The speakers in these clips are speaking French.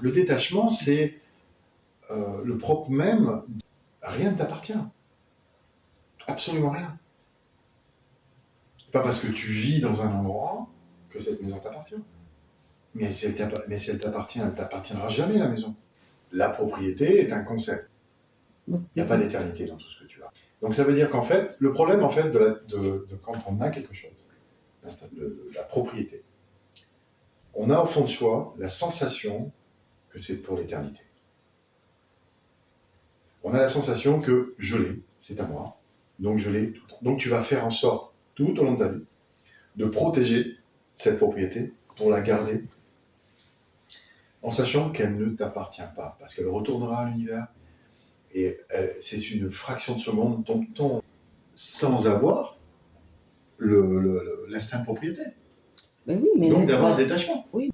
Le détachement, c'est le propre même. Rien ne t'appartient. Absolument rien. C'est pas parce que tu vis dans un endroit que cette maison t'appartient. Mais si elle t'appartient, elle ne t'appartiendra jamais, la maison. La propriété est un concept. Il n'y a pas d'éternité dans tout ce que tu as. Donc ça veut dire qu'en fait, le problème en fait, de quand on a quelque chose, la propriété, on a au fond de soi la sensation que c'est pour l'éternité. On a la sensation que je l'ai, c'est à moi, donc je l'ai tout le temps. Donc tu vas faire en sorte, tout au long de ta vie, de protéger cette propriété pour la garder, en sachant qu'elle ne t'appartient pas, parce qu'elle retournera à l'univers, et c'est une fraction de seconde, sans avoir l'instinct de propriété. Mais oui, mais donc d'avoir le détachement. Oui.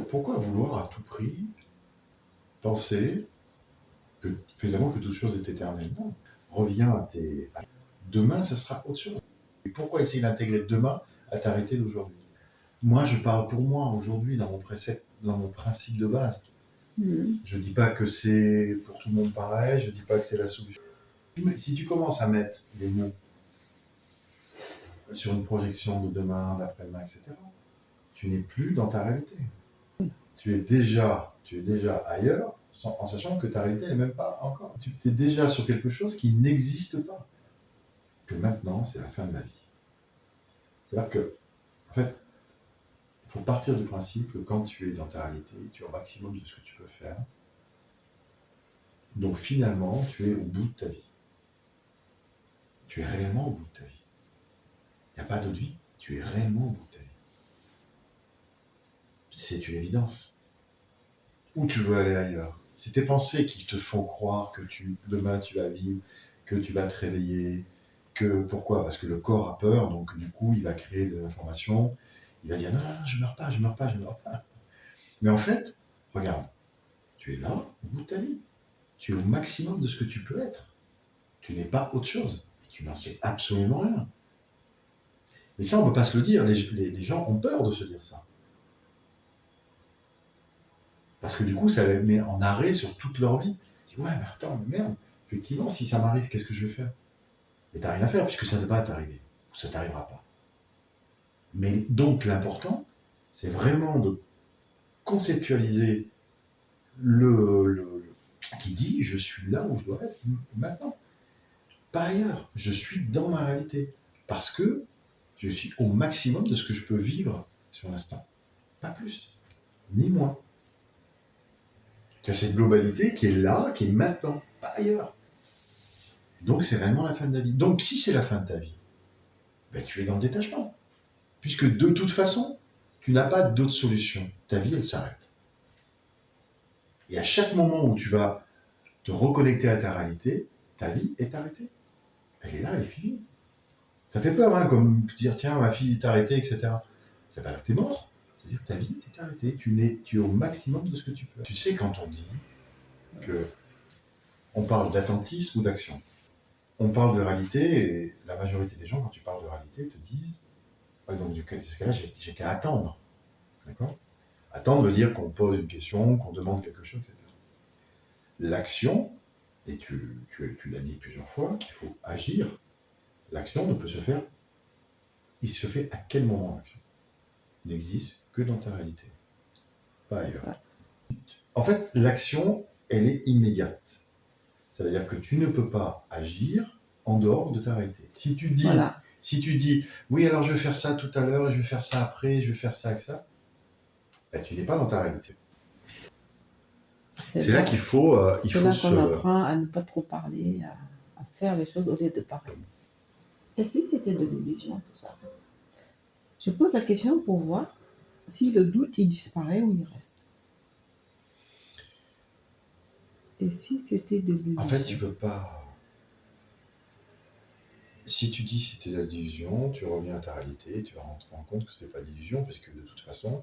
Pourquoi vouloir à tout prix penser que finalement que toute chose est éternelle? Non. Reviens à demain, ça sera autre chose. Et pourquoi essayer d'intégrer demain à ta réalité d'aujourd'hui? Moi, je parle pour moi aujourd'hui dans mon principe de base. Je ne dis pas que c'est pour tout le monde pareil, je ne dis pas que c'est la solution. Si tu commences à mettre des mots sur une projection de demain, d'après-demain, etc., tu n'es plus dans ta réalité. Tu es déjà ailleurs, en sachant que ta réalité n'est même pas encore. Tu es déjà sur quelque chose qui n'existe pas. Que maintenant, c'est la fin de ma vie. C'est-à-dire que, en fait, il faut partir du principe que quand tu es dans ta réalité, tu es au maximum de ce que tu peux faire. Donc finalement, tu es au bout de ta vie. Tu es réellement au bout de ta vie. Il n'y a pas d'autre vie. Tu es réellement au bout de ta vie. C'est une évidence. Où tu veux aller ailleurs? C'est tes pensées qui te font croire que demain tu vas vivre, que tu vas te réveiller. Pourquoi? Parce que le corps a peur, donc du coup il va créer des informations. Il va dire non, je meurs pas. Mais en fait, regarde, tu es là au bout de ta vie. Tu es au maximum de ce que tu peux être. Tu n'es pas autre chose. Et tu n'en sais absolument rien. Mais ça, on ne peut pas se le dire. Les gens ont peur de se dire ça. Parce que du coup, ça les met en arrêt sur toute leur vie. Ils disent, ouais, mais attends, mais merde, effectivement, si ça m'arrive, qu'est-ce que je vais faire? Mais t'as rien à faire, puisque ça ne va t'arriver. Ou ça ne t'arrivera pas. Mais donc, l'important, c'est vraiment de conceptualiser qui dit, je suis là où je dois être maintenant. Pas ailleurs. Je suis dans ma réalité. Parce que je suis au maximum de ce que je peux vivre sur l'instant. Pas plus. Ni moins. Tu as cette globalité qui est là, qui est maintenant, pas ailleurs. Donc c'est réellement la fin de ta vie. Donc si c'est la fin de ta vie, ben, tu es dans le détachement. Puisque de toute façon, tu n'as pas d'autre solution. Ta vie, elle s'arrête. Et à chaque moment où tu vas te reconnecter à ta réalité, ta vie est arrêtée. Elle est là, elle est finie. Ça fait peur, hein, comme dire, tiens, ma fille est arrêtée, etc. Ça veut pas dire que t'es mort. C'est-à-dire que ta vie est arrêtée. Tu es au maximum de ce que tu peux. Tu sais, quand on dit on parle d'attentisme ou d'action, on parle de réalité, et la majorité des gens, quand tu parles de réalité, te disent, ouais, donc dans ce cas-là, j'ai qu'à attendre. D'accord? Attendre veut dire qu'on pose une question, qu'on demande quelque chose, etc. L'action, et tu l'as dit plusieurs fois, qu'il faut agir, l'action ne peut se faire. Il se fait à quel moment l'action? Il n'existe que dans ta réalité, pas ailleurs. En fait, l'action, elle est immédiate. Ça veut dire que tu ne peux pas agir en dehors de ta réalité. Si tu dis, oui, alors je vais faire ça tout à l'heure, je vais faire ça après, je vais faire ça avec ça, ben, tu n'es pas dans ta réalité. C'est là qu'il faut. C'est là qu'on apprend à ne pas trop parler, à faire les choses au lieu de parler. Et si c'était de l'illusion, tout ça? Je pose la question pour voir si le doute il disparaît ou il reste. Et si c'était de l'illusion? En fait, tu peux pas. Si tu dis que c'était de l'illusion, tu reviens à ta réalité, tu vas te rendre compte que c'est pas de l'illusion, parce que de toute façon,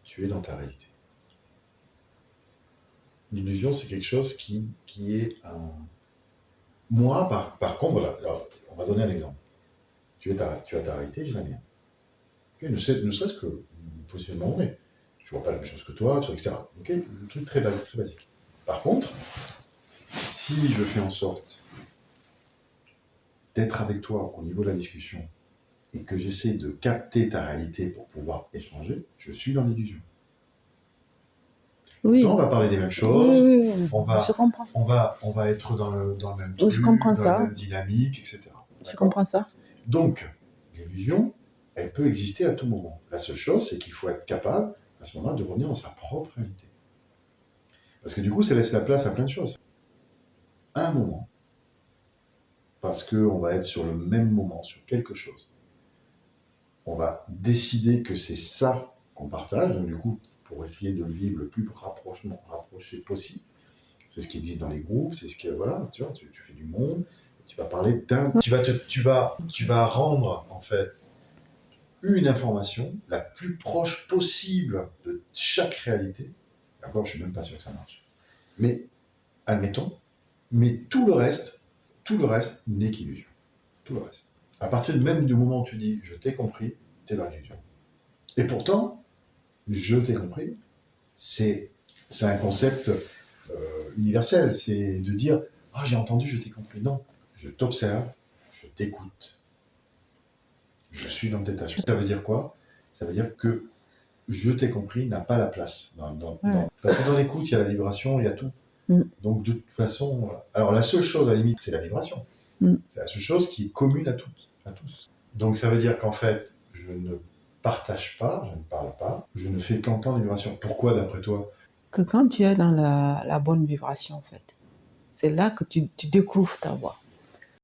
tu es dans ta réalité. L'illusion, c'est quelque chose qui est un. Moi, par contre, voilà, alors, on va donner un exemple. Tu as ta réalité, j'ai la mienne. Okay, ne serait-ce que le positionnement on est. Je vois pas la même chose que toi, etc. Ok, le truc très basique. Par contre, si je fais en sorte d'être avec toi au niveau de la discussion et que j'essaie de capter ta réalité pour pouvoir échanger, je suis dans l'illusion. Oui. Pourtant, on va parler des mêmes Oui, choses, oui, oui. on va, Je comprends. on va être dans le même Oui, truc, je comprends dans la ça. même dynamique, etc. Je D'accord ? comprends ça. Donc, l'illusion, elle peut exister à tout moment. La seule chose, c'est qu'il faut être capable, à ce moment-là, de revenir dans sa propre réalité. Parce que du coup, ça laisse la place à plein de choses. À un moment, parce qu'on va être sur le même moment, sur quelque chose, on va décider que c'est ça qu'on partage, donc du coup, pour essayer de le vivre le plus rapproché possible. C'est ce qui existe dans les groupes, c'est ce que, voilà, tu vois, tu fais du monde, tu vas parler d'un... Tu vas rendre, en fait, une information la plus proche possible de chaque réalité. D'accord, je suis même pas sûr que ça marche. Mais, admettons, mais tout le reste n'est qu'illusion. Tout le reste. À partir même du moment où tu dis « je t'ai compris », t'es dans l'illusion. Et pourtant, « je t'ai compris », c'est un concept universel. C'est de dire « ah, j'ai entendu, je t'ai compris ». Non, je t'observe, je t'écoute. Je suis dans tes tâches. Ça veut dire quoi ? Ça veut dire que « je t'ai compris » n'a pas la place. Parce que dans l'écoute, il y a la vibration, il y a tout. Donc de toute façon, voilà. Alors la seule chose à la limite, c'est la vibration. C'est la seule chose qui est commune à tous. Donc ça veut dire qu'en fait, je ne partage pas, je ne parle pas, je ne fais qu'entendre les vibrations. Pourquoi d'après toi ? Que quand tu es dans la bonne vibration, en fait, c'est là que tu découvres ta voix.